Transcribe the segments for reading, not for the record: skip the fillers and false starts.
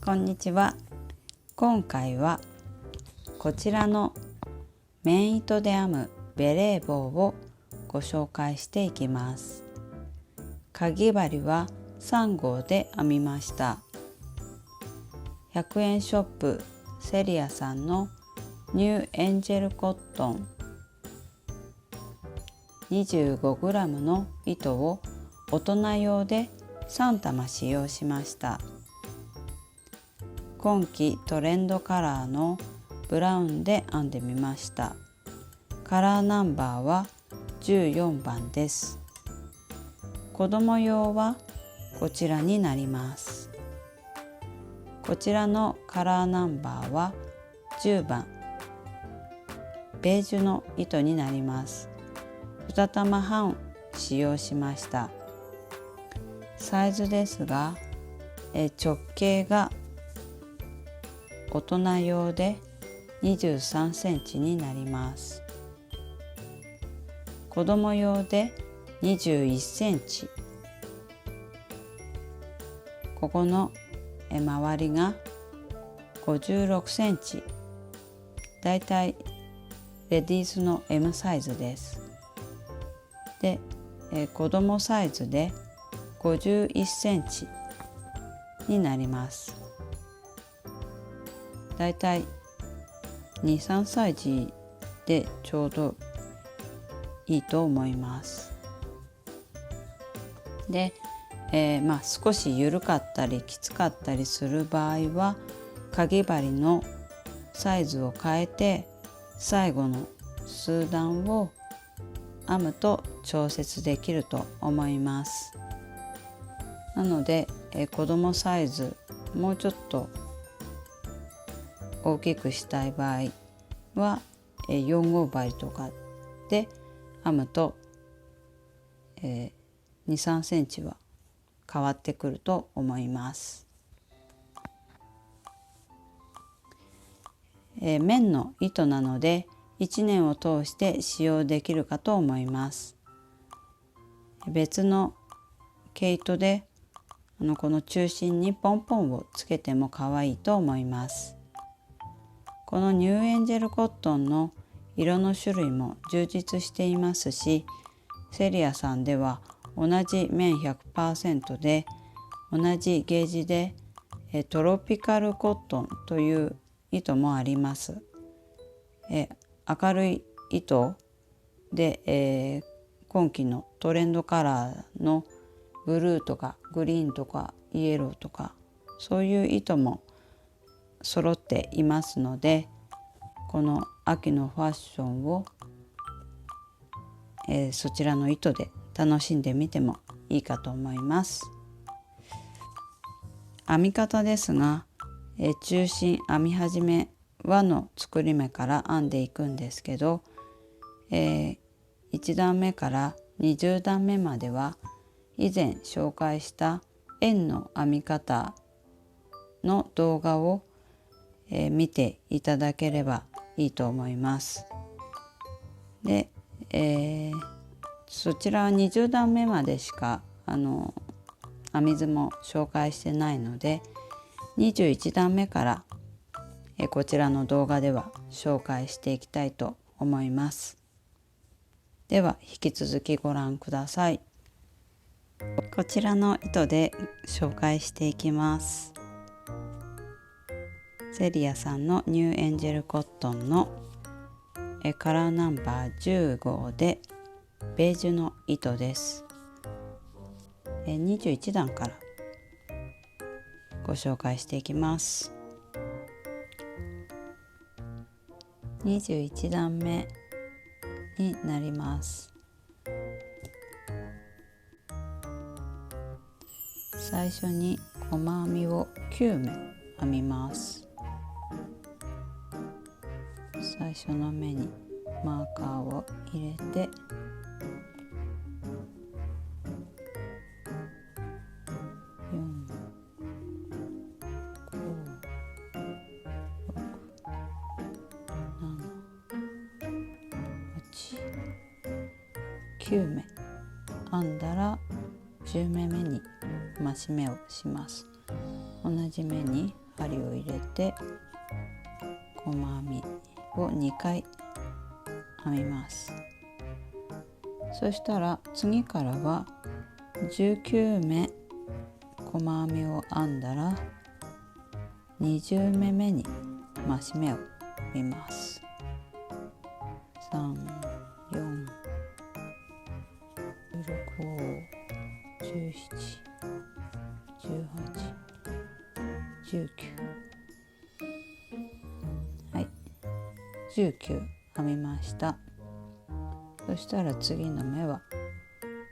こんにちは。今回はこちらの綿糸で編むベレー帽をご紹介していきます。かぎ針は3号で編みました。100円ショップセリアさんのニューエンジェルコットン 25g の糸を大人用で3玉使用しました。今季トレンドカラーのブラウンで編んでみました。カラーナンバーは14番です。子供用はこちらになります。こちらのカラーナンバーは10番ベージュの糸になります。2玉半使用しました。サイズですが直径が大人用で23センチになります。子供用で21センチ。ここの周りが56センチ。だいたいレディースの M サイズです。で、子供サイズで51センチになります。だいたい2、3歳児でちょうどいいと思います。で、少し緩かったりきつかったりする場合はかぎ針のサイズを変えて最後の数段を編むと調節できると思います。なので、子供サイズもうちょっと大きくしたい場合は4号針とかで編むと、2、3センチは変わってくると思います。綿の糸なので1年を通して使用できるかと思います。別の毛糸でこの中心にポンポンをつけても可愛いと思います。このニューエンジェルコットンの色の種類も充実していますし、セリアさんでは同じ綿 100% で同じゲージでトロピカルコットンという糸もあります。明るい糸で、今季のトレンドカラーのブルーとかグリーンとかイエローとかそういう糸も揃っていますので、この秋のファッションを、そちらの糸で楽しんでみてもいいかと思います。編み方ですが、中心編み始め輪の作り目から編んでいくんですけど、1段目から20段目までは以前紹介した円の編み方の動画を見ていただければいいと思います。で、そちらは20段目までしか編み図も紹介してないので21段目からこちらの動画では紹介していきたいと思います。では引き続きご覧ください。こちらの糸で紹介していきます。セリアさんのニューエンジェルコットンのカラーナンバー10号でベージュの糸です。21段からご紹介していきます。21段目になります。最初に細編みを9目編みます。最初の目にマーカーを入れて9目編んだら10目めに増し目をします。同じ目に針を入れて細編みを2回編みます。そしたら次からは19目細編みを編んだら20目目に増し目を編みます。3、4、16、17、18、19、はい、19編みました。そしたら次の目は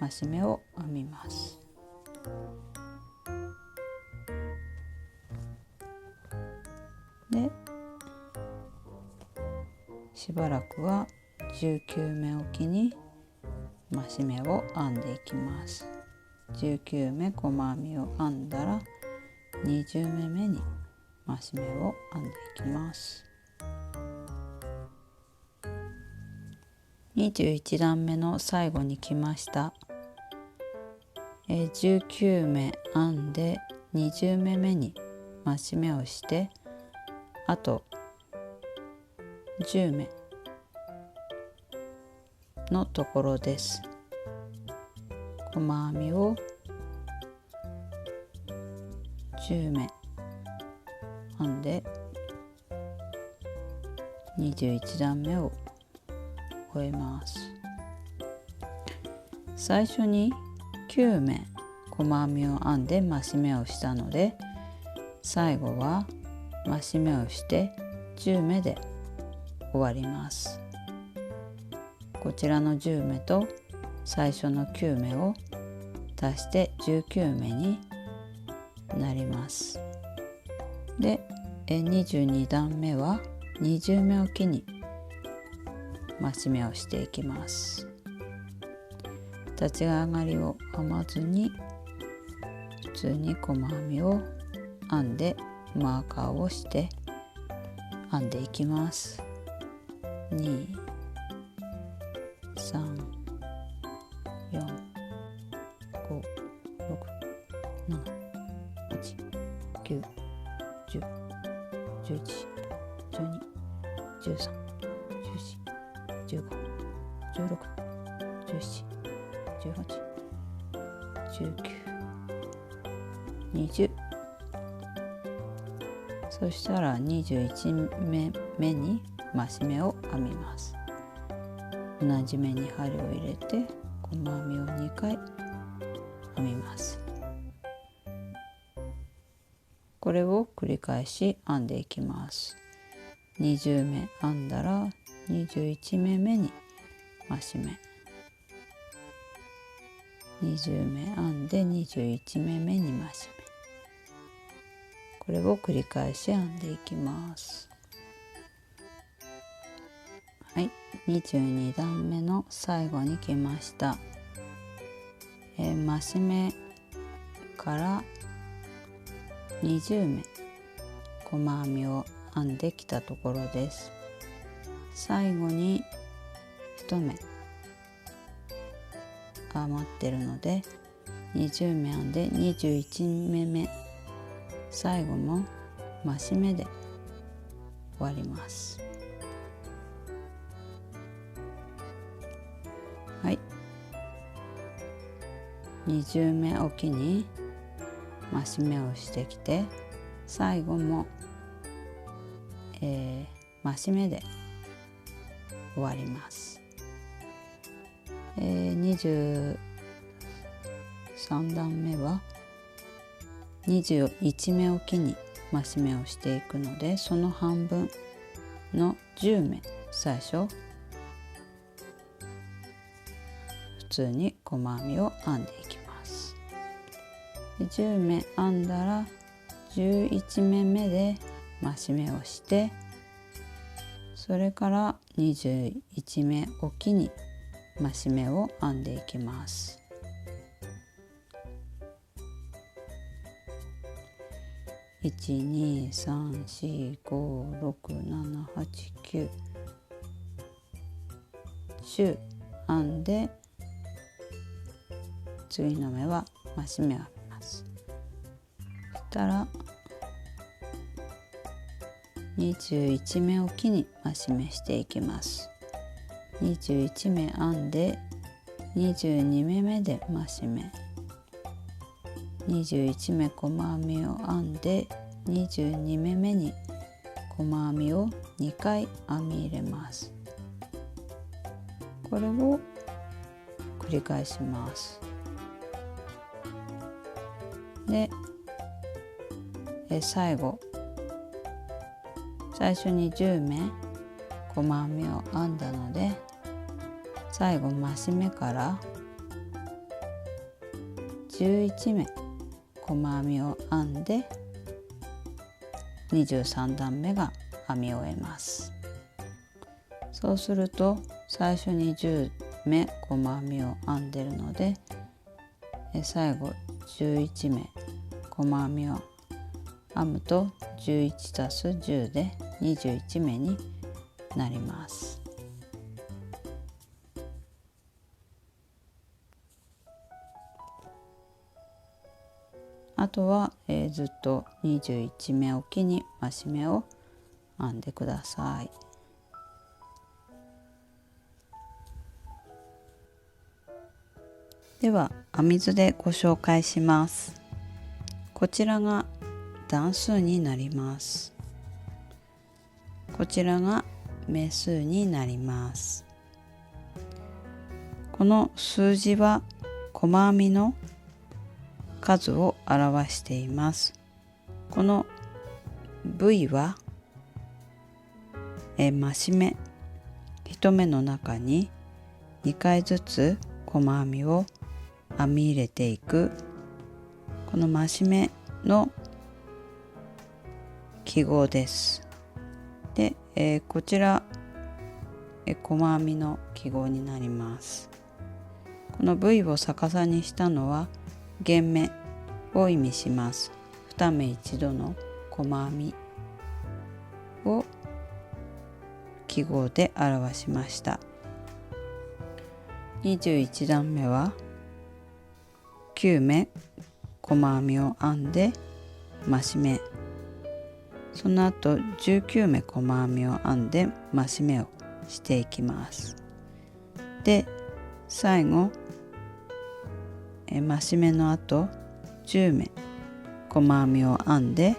増し目を編みます。で、しばらくは19目おきに増し目を編んでいきます。19目細編みを編んだら20目目に増し目を編んでいきます。21段目の最後に来ました。19目編んで20目目に増し目をして、あと10目のところです。細編みを10目編んで21段目を終えます。最初に9目細編みを編んで増し目をしたので、最後は増し目をして10目で終わります。こちらの10目と最初の9目を足して19目になります。で、22段目は20目おきに増し目をしていきます。立ち上がりを編まずに普通に細編みを編んでマーカーをして編んでいきます。2、3、4、5、6、7、8、9、10、11、12、13、14、15、16、17、18、19、20。そしたら21目目に増し目を編みます。同じ目に針を入れて細編みを2回編みます。これを繰り返し編んでいきます。20目編んだら21目目に増し目、20目編んで21目目に増し目、これを繰り返し編んでいきます。はい、22段目の最後に来ました。増し目から20目細編みを編んできたところです。最後に1目余ってるので20目編んで21目目、最後も増し目で終わります。はい、20目おきに増し目をしてきて、最後も、増し目で終わります。23段目は21目おきに増し目をしていくので、その半分の10目最初普通に細編みを編んでいきます。10目編んだら11目目で増し目をして、それから21目おきに増し目を編んでいきます。1,2,3,4,5,6,7,8,9 10編んで、次の目は増し目を編みます。たら21目おきに増し目していきます。21目編んで22目目で増し目、21目細編みを編んで22目目に細編みを2回編み入れます。これを繰り返します。で、最初に10目細編みを編んだので、最後増し目から11目細編みを編んで23段目が編み終えます。そうすると最初に10目細編みを編んでるので、最後11目細編みを編むと 11+10 で21目になります。あとは、ずっと21目おきに増し目を編んでください。では編み図でご紹介します。こちらが段数になります。こちらが目数になります。この数字は細編みの数を表しています。この V は増し目1目の中に2回ずつ細編みを編み入れていく、この増し目の記号です。で、こちら細編みの記号になります。この V を逆さにしたのは減目を意味します。2目1度の細編みを記号で表しました。21段目は9目細編みを編んで増し目、その後19目細編みを編んで増し目をしていきます。で、最後増し目の後10目細編みを編んで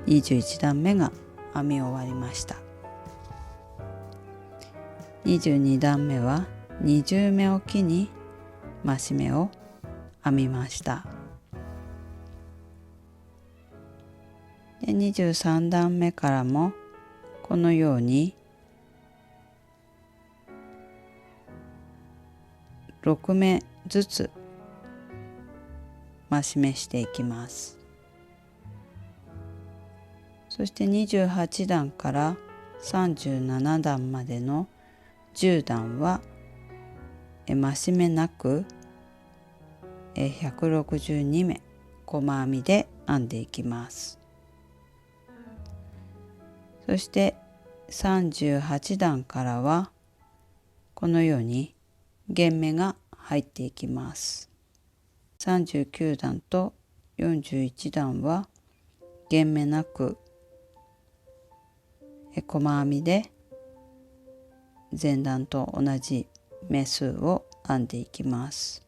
21段目が編み終わりました。22段目は20目おきに増し目を編みました。で、23段目からもこのように6目ずつ増し目していきます。そして28段から37段までの10段は増し目なく162目細編みで編んでいきます。そして38段からはこのように減目が入っていきます。39段と41段は減目なく細編みで前段と同じ目数を編んでいきます。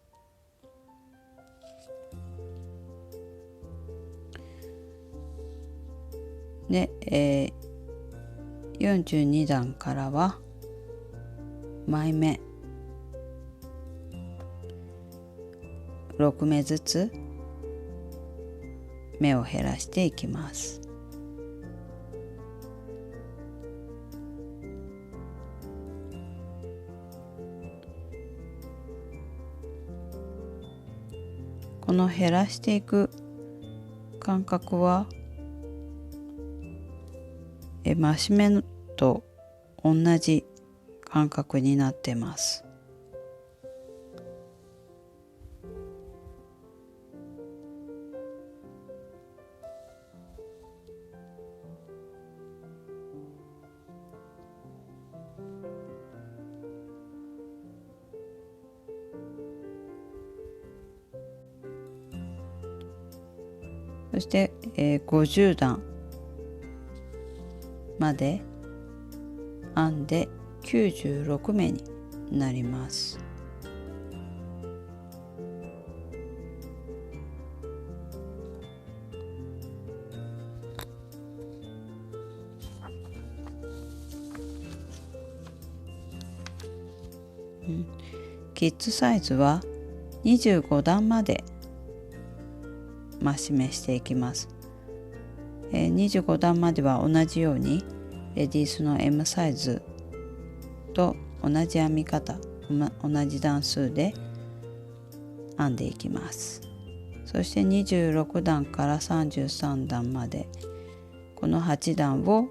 で、42段からは毎目6目ずつ目を減らしていきます。この減らしていく間隔は増し目と同じ間隔になってます。そして、50段まで編んで96目になります。キッズサイズは25段まで増し目していきます。25段までは同じようにレディースの M サイズと同じ編み方、同じ段数で編んでいきます。そして26段から33段までこの8段を、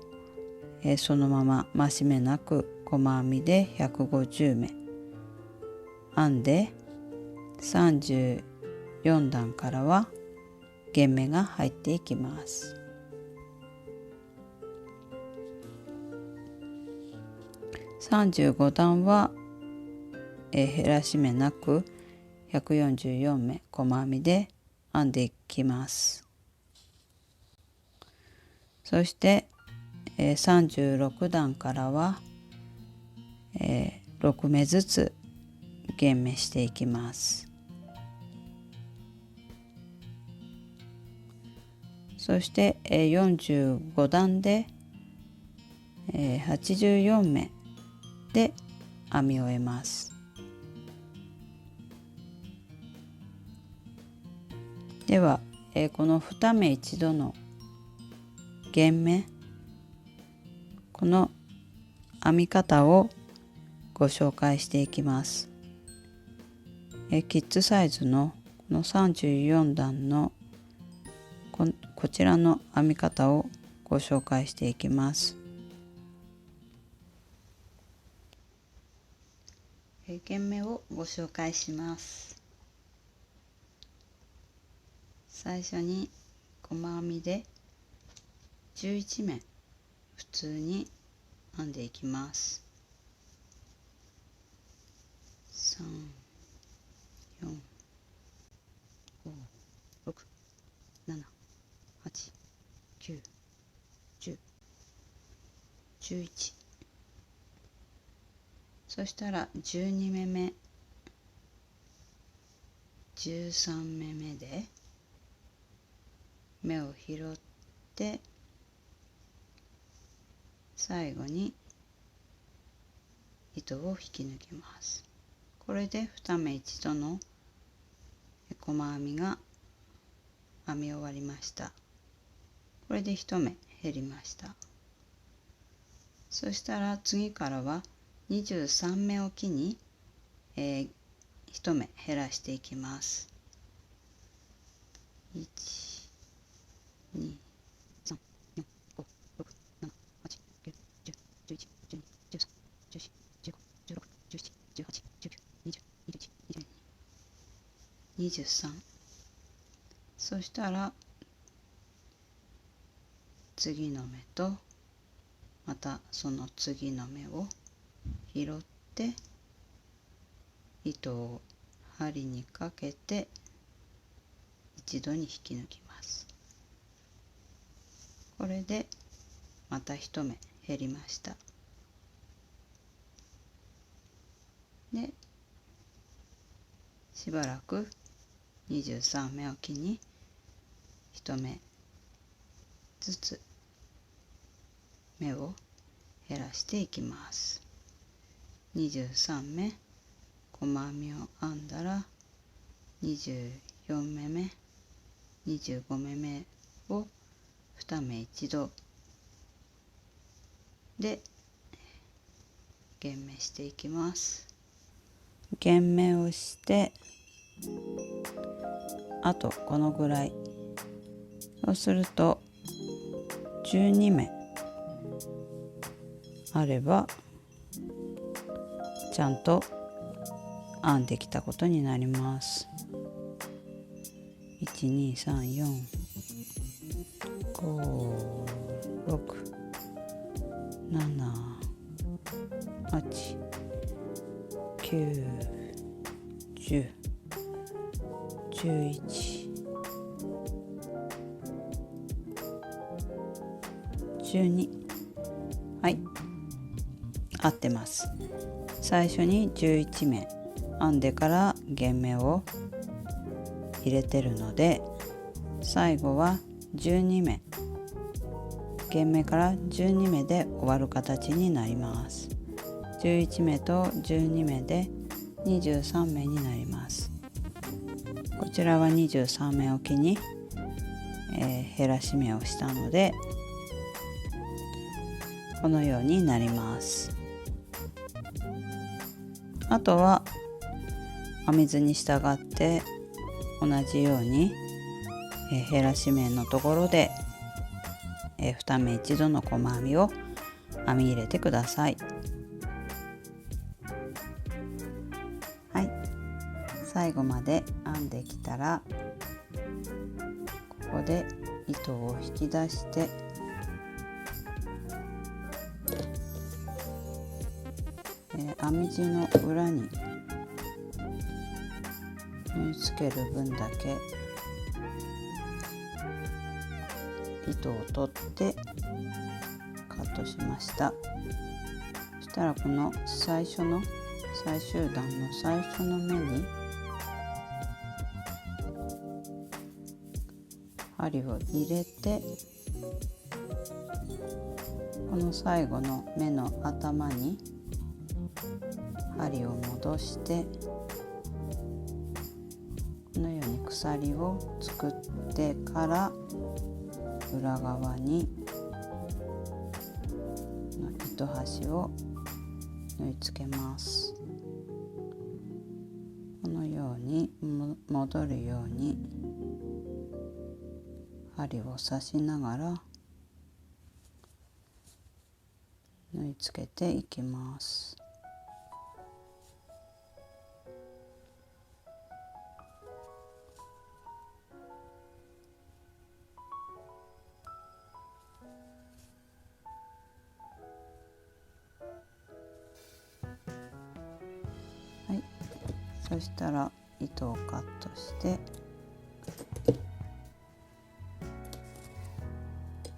そのまま増し目なく細編みで150目編んで、34段からは減目が入っていきます。35段は、減らし目なく144目細編みで編んでいきます。そして、36段からは、6目ずつ減目していきます。そして、45段で、84目で編み終えます。では、この2目一度の減目、この編み方をご紹介していきます。キッズサイズのこの34段のこちらの編み方をご紹介していきます。減目をご紹介します。最初に細編みで11目普通に編んでいきます。3、4、5、6、7、8、9、10、11。そしたら12目目、13目目で目を拾って最後に糸を引き抜きます。これで2目一度の細編みが編み終わりました。これで1目減りました。そしたら次からは23目おきに、1目減らしていきます。1、2、3、4、5、6、7、8、9、10、11、12、13、14、15、16、17、18、19、20、21、22、23。そしたら次の目とまたその次の目を拾って糸を針にかけて一度に引き抜きます。これでまた1目減りました。でしばらく23目おきに1目ずつ目を減らしていきます。23目細編みを編んだら24目目、25目目を2目一度で減目していきます。減目をしてあとこのぐらい、そうすると12目あればちゃんと編んできたことになります。1、2、3、4、5、6、7、8、9、10、11、12、はい、合ってます。最初に11目編んでから減目を入れてるので、最後は12目減目から12目で終わる形になります。11目と12目で23目になります。こちらは23目おきに、減らし目をしたのでこのようになります。あとは編み図に従って同じように、減らし目のところで、2目1度の細編みを編み入れてください。はい、最後まで編んできたらここで糸を引き出して編み地の裏に縫い付ける分だけ糸を取ってカットしました。そしたらこの最終段の最初の目に針を入れて、この最後の目の頭に針を戻してこのように鎖を作ってから裏側に糸端を縫い付けます。このように戻るように針を刺しながら縫い付けていきます。はい、そしたら糸をカットして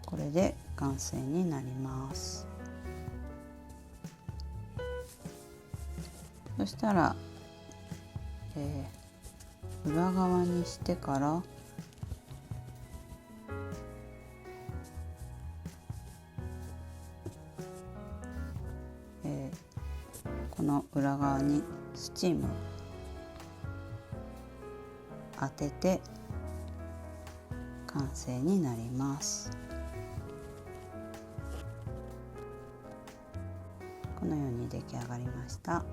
これで完成になります。そしたら、裏側にしてからこの裏側にスチームを当てて完成になります。このように出来上がりました。